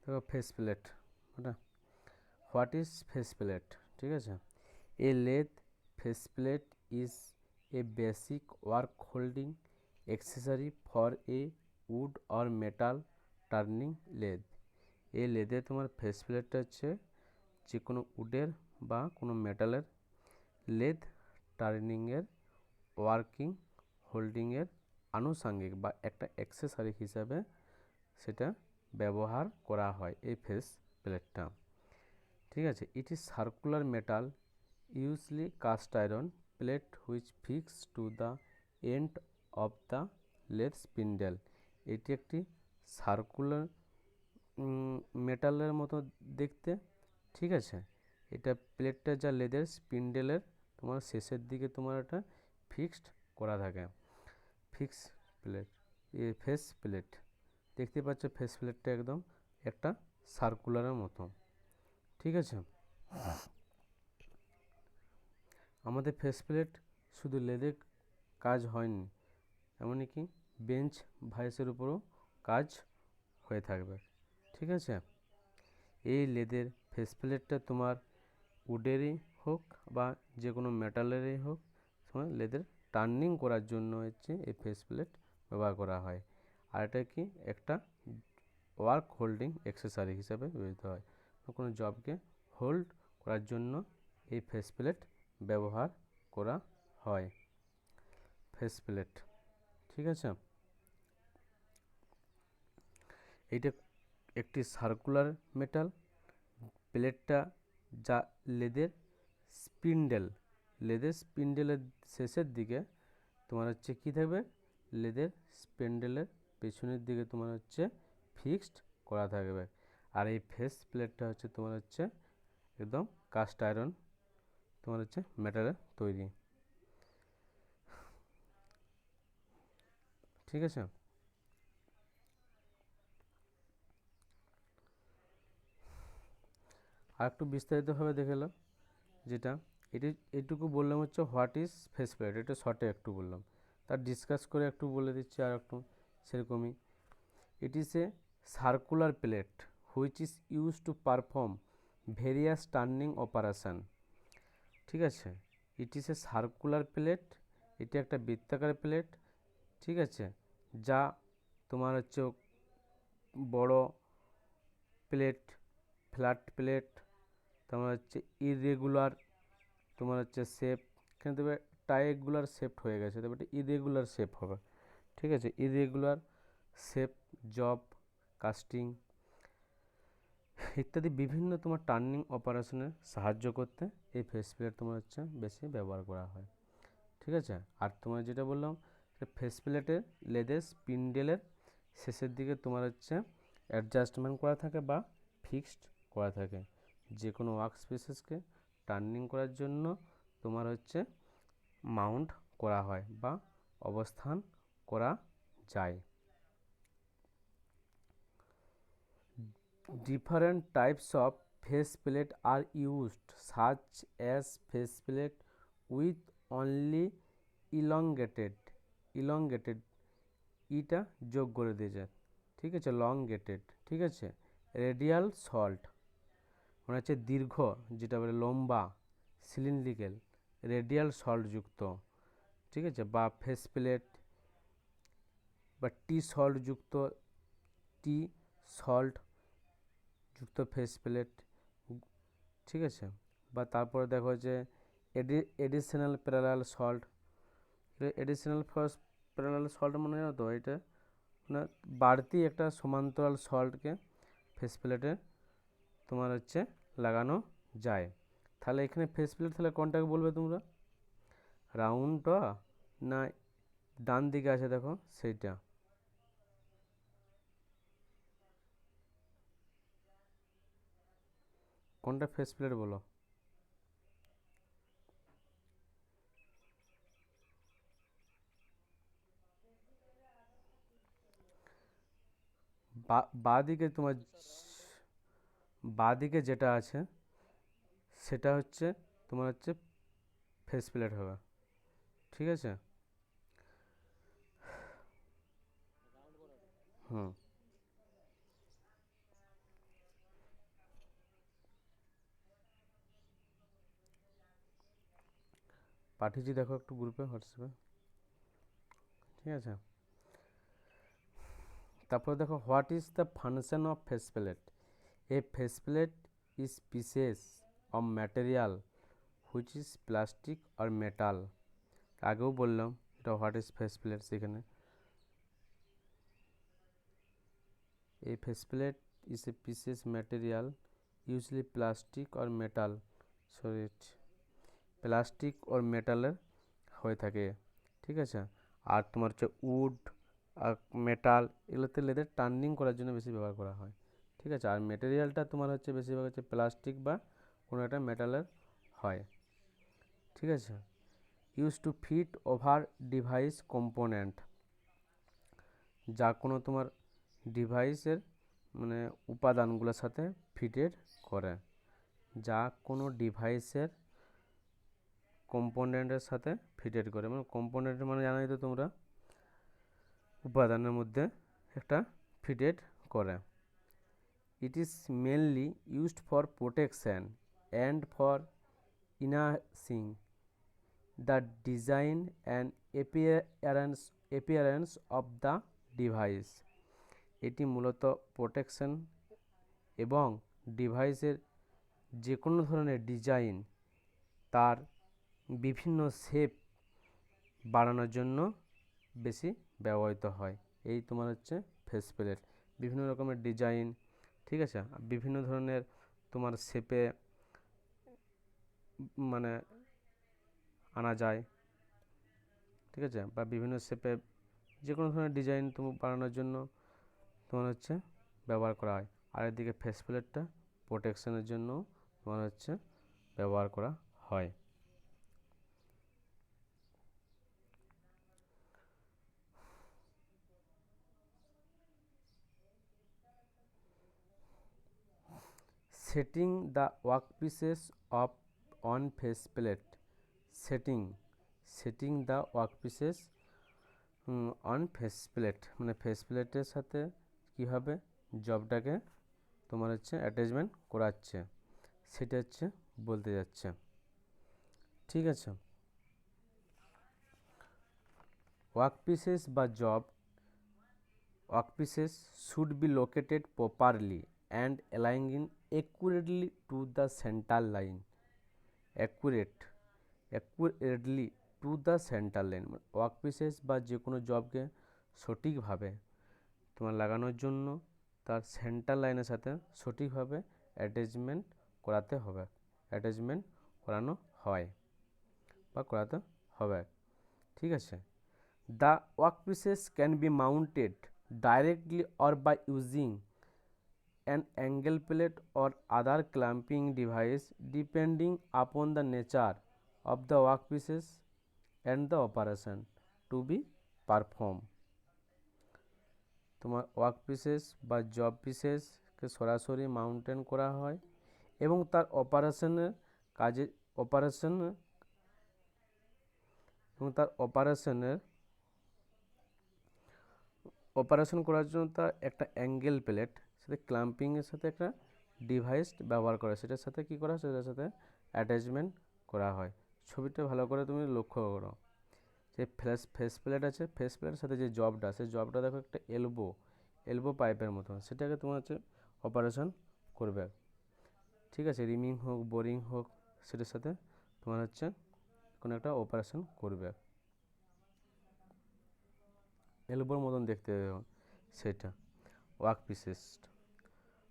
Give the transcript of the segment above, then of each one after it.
দেখো face plate, ওটা what is face plate, ঠিক আছে। A lathe face plate is a basic work holding accessory for a wood or metal turning lathe. এই লেদে তোমার face প্লেটটা হচ্ছে যে কোনো উডের বা কোনো মেটালের লেদ টার্নিংয়ের ওয়ার্কিং হোল্ডিংয়ের আনুষঙ্গিক বা একটা অ্যাক্সেসরি হিসাবে সেটা ব্যবহার করা হয় এই ফেস প্লেটটা, ঠিক আছে। It is circular metal usually cast iron plate which fix to the end of the lathe spindle. এটি একটি সার্কুলার মেটালের মতো দেখতে, ঠিক আছে। এটা প্লেটটা যা লেদের স্পিন্ডেলের তোমার শেষের দিকে তোমার এটা ফিক্সড করা থাকে। ফিক্স প্লেট, ফেস প্লেট দেখতে পাচ্ছ, ফেস প্লেটটা একদম একটা সার্কুলারের মতো, ঠিক আছে। আমাদের ফেস প্লেট শুধু লেদে কাজ হয়নি, এমনকি বেঞ্চ ভাইসের উপরও কাজ হয়ে থাকবে, ঠিক আছে। এই লেদের ফেস প্লেটটা তোমার উডেরই হোক বা যে কোনো মেটালেরই হোক, তোমার লেদের টার্নিং করার জন্য হচ্ছে এই ফেস প্লেট ব্যবহার করা হয়। আর এটা কি একটা ওয়ার্ক হোল্ডিং অ্যাক্সেসরি হিসাবে ব্যবহৃত হয়, কোনো জবকে হোল্ড করার জন্য এই ফেস প্লেট ব্যবহার করা হয়। ফেস প্লেট, ঠিক আছে। এইটা একটি সার্কুলার মেটাল প্লেটটা যা লেদের স্পিন্ডেলের শেষের দিকে তোমার হচ্ছে কী থাকবে, লেদের স্পিন্ডেলের পেছনের দিকে তোমার হচ্ছে ফিক্সড করা থাকবে। আর এই ফেস প্লেটটা হচ্ছে তোমার হচ্ছে একদম কাস্ট আয়রন তোমার হচ্ছে মেটালের তৈরি, ঠিক আছে। আর একটু বিস্তারিতভাবে দেখে নাও, যেটা এইটুকু বললাম হচ্ছে হোয়াট ইজ ফেস প্লেট, এটা শর্টে একটু বললাম, তার ডিসকাস করে একটু বলে দিচ্ছি আর একটু সেরকমই। It is a circular plate which is use to perform various turning operation, ঠিক আছে। It is a circular plate, এটি একটা বৃত্তাকার প্লেট, ঠিক আছে, যা তোমার হচ্ছে বড় প্লেট, ফ্ল্যাট প্লেট, তোমার হচ্ছে ইরেগুলার তোমার হচ্ছে শেপ, এখানে তবে ট্রায়াঙ্গুলার শেপ হয়ে গেছে, তবে এটা ইরেগুলার শেপ হবে, ঠিক আছে। ইরেগুলার শেপ, জব, কাস্টিং ইত্যাদি বিভিন্ন তোমার টার্নিং অপারেশনে সাহায্য করতে এই ফেস প্লেট তোমার হচ্ছে বেশি ব্যবহার করা হয়, ঠিক আছে। আর তোমার যেটা বললাম ফেস প্লেটের লেদের স্পিন্ডেলের শেষের দিকে তোমার হচ্ছে অ্যাডজাস্টমেন্ট করা থাকে বা ফিক্সড করা থাকে, যে কোনো ওয়ার্ক স্পেসেসকে টার্নিং করার জন্য তোমার হচ্ছে মাউন্ট করা হয় বা অবস্থান করা যায়। Different types of face plate are used such as face plate with only elongated ইটা যোগ করে দিয়েছে, ঠিক আছে, লংগেটেড, ঠিক আছে, রেডিয়াল সল্ট মানে হচ্ছে দীর্ঘ, যেটা বলে লম্বা, সিলিন্ড্রিক্যাল, রেডিয়াল সল্ট যুক্ত, ঠিক আছে, বা ফেস প্লেট বা টি সল্ট যুক্ত, টি সল্ট যুক্ত ফেস প্লেট, ঠিক আছে। বা তারপরে দেখো যে additional parallel salt, additional parallel salt মানে জানো তো, এটা মানে বাড়তি একটা সমান্তরাল সল্টকে ফেস প্লেটে তোমার হচ্ছে লাগানো যায়। তাহলে এখানে ফেস প্লেট তাহলে কোনটাকে বলবে তোমরা, রাউন্ডটা না ডান দিকে আছে দেখো সেইটা, কোনটা ফেস প্লেট বলো। বাঁ দিকে তোমার বাঁ দিকে যেটা আছে সেটা হচ্ছে তোমার হচ্ছে ফেস প্লেট হবে, ঠিক আছে। হুম, পাঠিয়েছি, দেখো একটু গ্রুপে হোয়াটসঅ্যাপে, ঠিক আছে। তারপরে দেখো, what is the function of face plate? A face plate is pieces of material which is plastic আর মেটাল। আগেও বললাম এটা হোয়াট ইজ ফেস প্লেট সেখানে। A faceplate is a piece material, usually plastic or metal, sorry plastic or মেটালের হয়ে থাকে, ঠিক আছে। আর তোমার হচ্ছে উড আর মেটাল এগুলোতে লেদের টার্নিং করার জন্য বেশি ব্যবহার করা হয়, ঠিক আছে। আর মেটেরিয়ালটা তোমার হচ্ছে বেশিরভাগ হচ্ছে প্লাস্টিক বা কোনো একটা মেটালের হয়, ঠিক আছে। Use to fit over device component, যা কোনো তোমার ডিভাইসের মানে উপাদানগুলোর সাথে ফিটেড করে, যা কোনো ডিভাইসের কম্পোনেন্টের সাথে ফিটেড করে, মানে কম্পোনেন্ট মানে জানোই তো তোমরা, উপাদানের মধ্যে একটা ফিটেড করে। It is mainly used for protection and for enhancing the design and appearance of the device. এটি মূলত প্রোটেকশন এবং ডিভাইসের যে কোনো ধরনের ডিজাইন, তার বিভিন্ন শেপ বাড়ানোর জন্য বেশি ব্যবহৃত হয়। এই তোমার হচ্ছে ফেস প্লেট, বিভিন্ন রকমের ডিজাইন, ঠিক আছে, বিভিন্ন ধরনের তোমার শেপে মানে আনা যায়, ঠিক আছে, বা বিভিন্ন শেপে যে কোনো ধরনের ডিজাইন তুমি বানানোর জন্য তোমার হচ্ছে ব্যবহার করা হয়। আর এদিকে ফেস প্লেটটা প্রোটেকশনের জন্য তোমার হচ্ছে ব্যবহার করা হয়। Setting the workpieces of on face plate. Setting the workpieces on face plate, মানে ফেস প্লেটের সাথে কীভাবে জবটাকে তোমার হচ্ছে অ্যাটাচমেন্ট করাচ্ছে সেটা হচ্ছে বলতে যাচ্ছে, ঠিক আছে। ওয়ার্কপিসেস বা job workpieces should be located properly and aligning accurately to the center line. accurately to the center line, ওয়ার্কপিসেস বা যে কোনো জবকে সঠিকভাবে তোমার লাগানোর জন্য তার সেন্টার লাইনের সাথে সঠিকভাবে অ্যাটাচমেন্ট করানো হয় বা করাতে হবে, ঠিক আছে। The workpieces can be mounted directly or by using an angle plate or other clamping device depending upon the nature of the workpieces and the operation to be performed. তোমার ওয়ার্কপিসেস বা জব পিসেসকে সরাসরি মাউন্টেন করা হয় এবং তার operation করার জন্য তার একটা অ্যাঙ্গেল প্লেট সাথে ক্লাম্পিংয়ের সাথে একটা ডিভাইস ব্যবহার করে, সেটার সাথে কী করা হয়, সেটার সাথে অ্যাটাচমেন্ট করা হয়। ছবিটা ভালো করে তুমি লক্ষ্য করো, যে ফেস প্লেট আছে, ফেস প্লেটের সাথে যে জবটা, সেই জবটা দেখো একটা এলবো পাইপের মতো, সেটাকে তোমার হচ্ছে অপারেশন করবে, ঠিক আছে। রিমিং হোক, বোরিং হোক, সেটার সাথে তোমার হচ্ছে কোনো একটা অপারেশন করবে, এলবোর মতন দেখতে হবে সেটা।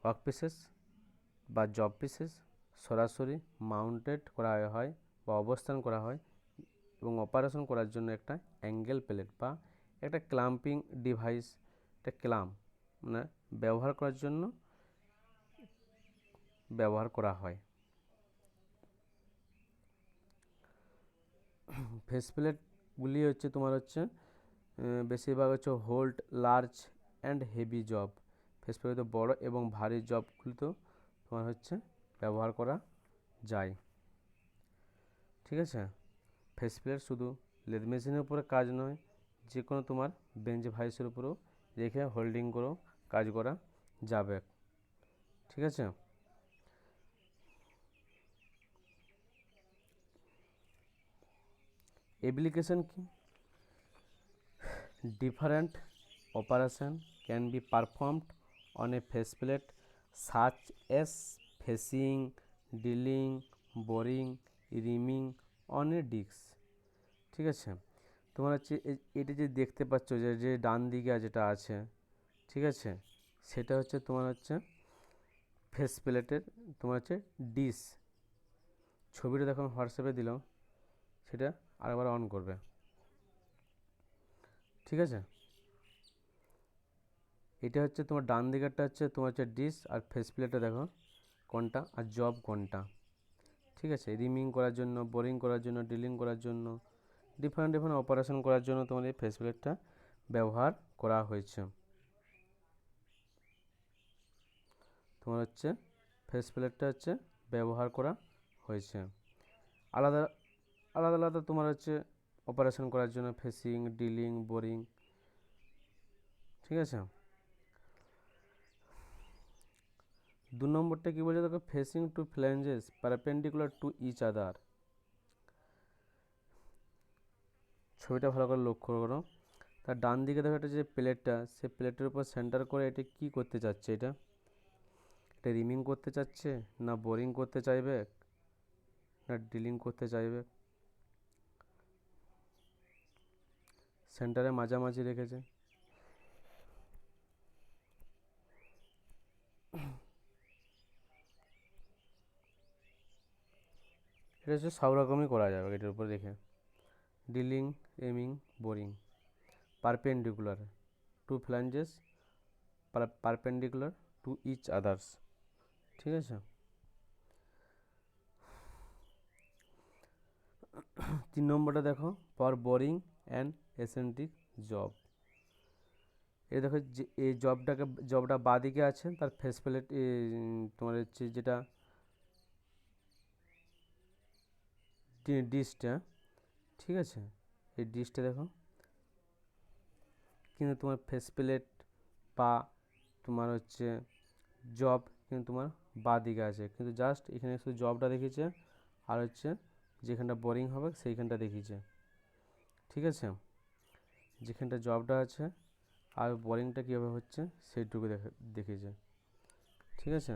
ওয়ার্কপিসেস বা জব পিসেস সরাসরি মাউন্টেড করা হয় বা অবস্থান করা হয় এবং অপারেশন করার জন্য একটা অ্যাঙ্গেল প্লেট বা একটা ক্লাম্পিং ডিভাইস, একটা ক্লাম্প মানে ব্যবহার করার জন্য ব্যবহার করা হয়। ফেস প্লেটগুলি হচ্ছে তোমার হচ্ছে বেশিরভাগ হচ্ছে hold large and heavy job. Face প্লেটে বড় এবং ভারী জবগুলিতেও তোমার হচ্ছে ব্যবহার করা যায়, ঠিক আছে। ফেস প্লেট শুধু লেদ মেশিনের উপরে কাজ নয়, যে কোনো তোমার বেঞ্চ ভাইসের উপরেও রেখে হোল্ডিং করেও কাজ করা যাবে, ঠিক আছে। অ্যাপ্লিকেশন কি? Different operation can be performed on a faceplate such as facing, drilling, boring, reaming on a disc। ঠিক আছে, তোমার হচ্ছে এটা যে দেখতে পাচ্ছ যে যে ডান দিকে যেটা আছে, ঠিক আছে, সেটা হচ্ছে তোমার হচ্ছে ফেস প্লেটের তোমার হচ্ছে ডিস। ছবিটা দেখো হোয়াটসঅ্যাপে দিলাম, সেটা আরেকবার অন করবে। ঠিক আছে, এটা হচ্ছে তোমার ডান দিকেরটা হচ্ছে তোমার হচ্ছে ডিস, আর ফেস প্লেটটা দেখো কোনটা আর জব কোনটা। ঠিক আছে, রিমিং করার জন্য, বোরিং করার জন্য, ড্রিলিং করার জন্য, ডিফারেন্ট ডিফারেন্ট অপারেশন করার জন্য তোমার এই ফেস প্লেটটা ব্যবহার করা হয়েছে। তোমার হচ্ছে ফেস প্লেটটা হচ্ছে ব্যবহার করা হয়েছে আলাদা আলাদা আলাদা তোমার হচ্ছে অপারেশন করার জন্য, ফেসিং, ড্রিলিং, বোরিং। ঠিক আছে, 2 নম্বরটা কি বলছে দেখো, facing two flanges perpendicular to each other. ছবিটা ভালো করে লক্ষ্য করো, তার ডান দিকে দেখো একটা যে প্লেটটা, সে প্লেটের উপর সেন্টার করে এটা কি করতে চাচ্ছে, এটা রিমিং করতে চাচ্ছে, না বোরিং করতে চাইবে, না ড্রিলিং করতে চাইবে। সেন্টারে মাঝামাঝি রেখেছে। এটা হচ্ছে সব রকমই করা যাবে এটার উপর রেখে। ড্রিলিং, এমিং, boring, perpendicular to flanges perpendicular to each others. ঠিক আছে, 3 নম্বরটা দেখো, for boring and eccentric job. এই দেখো যে এই জবটা বাঁদিকে আছে, তার ফেস প্লেট তোমার হচ্ছে যেটা ডিশটা, ঠিক আছে, এই ডিশটা দেখো কিন্তু তোমার ফেস প্লেট বা তোমার হচ্ছে জব কিন্তু তোমার বাঁদিকে আছে, কিন্তু জাস্ট এখানে শুধু জবটা দেখিয়েছে, আর হচ্ছে যেখানটা বোরিং হবে সেইখানটা দেখিয়েছে। ঠিক আছে, যেখানটা জবটা আছে আর বোরিংটা কীভাবে হচ্ছে সেইটুকু দেখিয়েছে। ঠিক আছে।